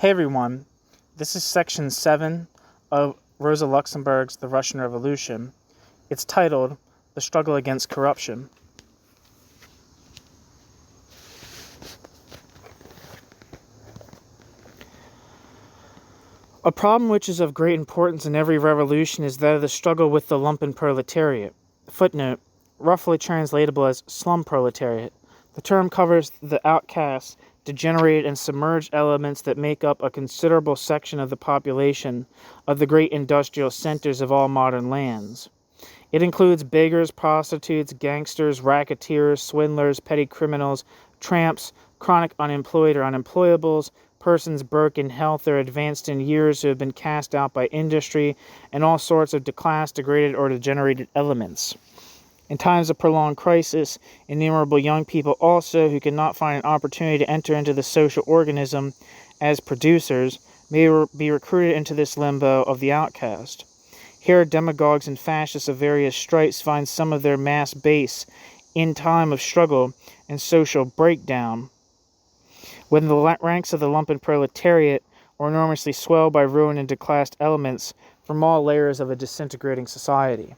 Hey everyone, this is section 7 of Rosa Luxemburg's The Russian Revolution. It's titled, The Struggle Against Corruption. A problem which is of great importance in every revolution is that of the struggle with the lumpen proletariat. Footnote, roughly translatable as slum proletariat. The term covers the outcasts, degenerated and submerged elements that make up a considerable section of the population of the great industrial centers of all modern lands. It includes beggars, prostitutes, gangsters, racketeers, swindlers, petty criminals, tramps, chronic unemployed or unemployables, persons broke in health or advanced in years who have been cast out by industry, and all sorts of declassed, degraded, or degenerated elements. In times of prolonged crisis, innumerable young people also, who cannot find an opportunity to enter into the social organism as producers, may be recruited into this limbo of the outcast. Here, demagogues and fascists of various stripes find some of their mass base in time of struggle and social breakdown, when the ranks of the lumpen proletariat are enormously swelled by ruined and declassed elements from all layers of a disintegrating society.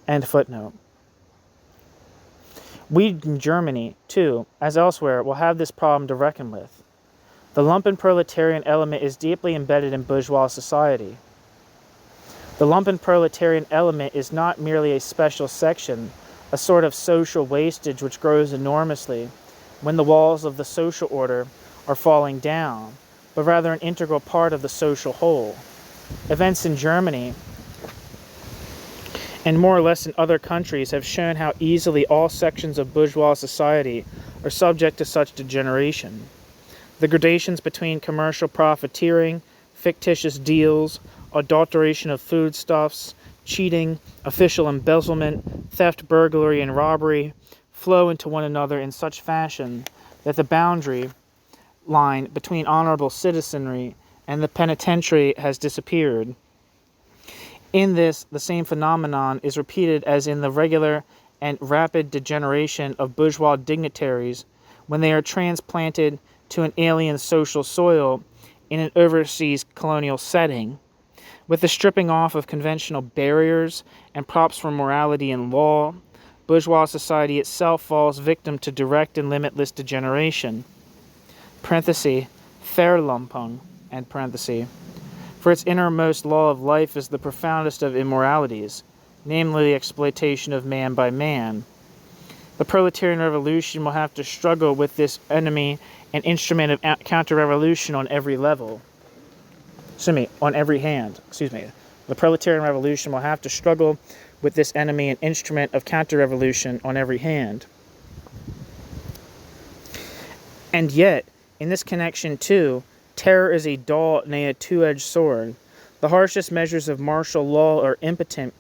End footnote. We in Germany, too, as elsewhere, will have this problem to reckon with. The lumpen proletarian element is deeply embedded in bourgeois society. The lumpen proletarian element is not merely a special section, a sort of social wastage which grows enormously when the walls of the social order are falling down, but rather an integral part of the social whole. Events in Germany and more or less in other countries have shown how easily all sections of bourgeois society are subject to such degeneration. The gradations between commercial profiteering, fictitious deals, adulteration of foodstuffs, cheating, official embezzlement, theft, burglary, and robbery flow into one another in such fashion that the boundary line between honorable citizenry and the penitentiary has disappeared. In this, the same phenomenon is repeated as in the regular and rapid degeneration of bourgeois dignitaries when they are transplanted to an alien social soil in an overseas colonial setting. With the stripping off of conventional barriers and props for morality and law, bourgeois society itself falls victim to direct and limitless degeneration. Verlumpung, end parenthesis. For its innermost law of life is the profoundest of immoralities, namely the exploitation of man by man. The proletarian revolution will have to struggle with this enemy and instrument of counter-revolution on every level. On every hand. The proletarian revolution will have to struggle with this enemy and instrument of counter-revolution on every hand. And yet, in this connection too, terror is a dull, nay, a two-edged sword. The harshest measures of martial law are impotent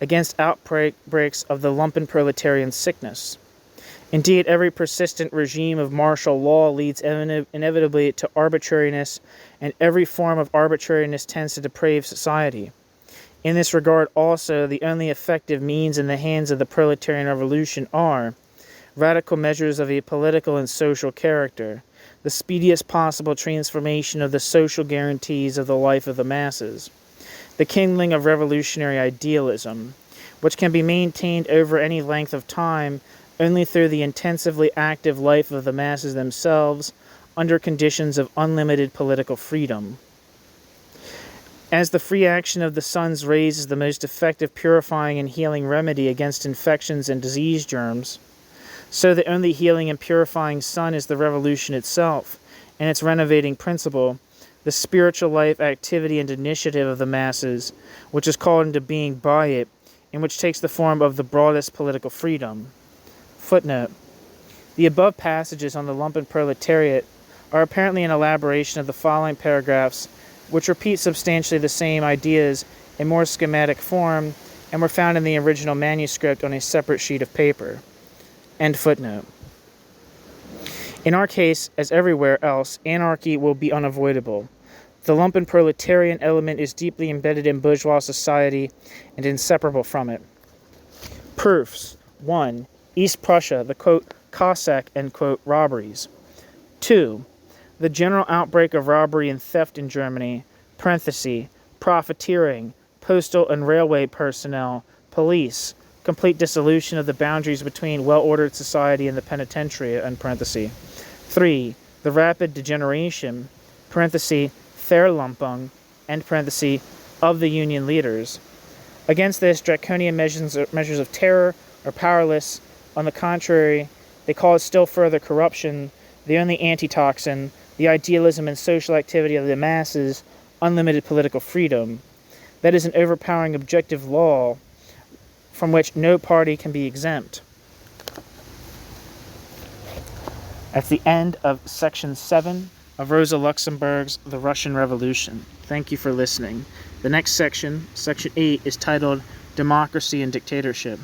against outbreaks of the lumpen proletarian sickness. Indeed, every persistent regime of martial law leads inevitably to arbitrariness, and every form of arbitrariness tends to deprave society. In this regard also, the only effective means in the hands of the proletarian revolution are radical measures of a political and social character, the speediest possible transformation of the social guarantees of the life of the masses, the kindling of revolutionary idealism, which can be maintained over any length of time only through the intensively active life of the masses themselves under conditions of unlimited political freedom. As the free action of the sun's rays is the most effective purifying and healing remedy against infections and disease germs, so the only healing and purifying sun is the revolution itself, and its renovating principle, the spiritual life, activity, and initiative of the masses, which is called into being by it, and which takes the form of the broadest political freedom. Footnote. The above passages on the lumpen proletariat are apparently an elaboration of the following paragraphs, which repeat substantially the same ideas in more schematic form, and were found in the original manuscript on a separate sheet of paper. End footnote. In our case, as everywhere else, anarchy will be unavoidable. The lumpen proletarian element is deeply embedded in bourgeois society and inseparable from it. Proofs. 1. East Prussia, the, quote, Cossack, end quote, robberies. 2. The general outbreak of robbery and theft in Germany, parenthesis, profiteering, postal and railway personnel, police, complete dissolution of the boundaries between well-ordered society and the penitentiary, end parenthesis. 3. The rapid degeneration, parenthesis, Verlumpung, end parenthesis, of the Union leaders. Against this, draconian measures of terror are powerless. On the contrary, they cause still further corruption, the only antitoxin, the idealism and social activity of the masses, unlimited political freedom. That is an overpowering objective law from which no party can be exempt. That's the end of section 7 of Rosa Luxemburg's The Russian Revolution. Thank you for listening. The next section, section 8, is titled Democracy and Dictatorship.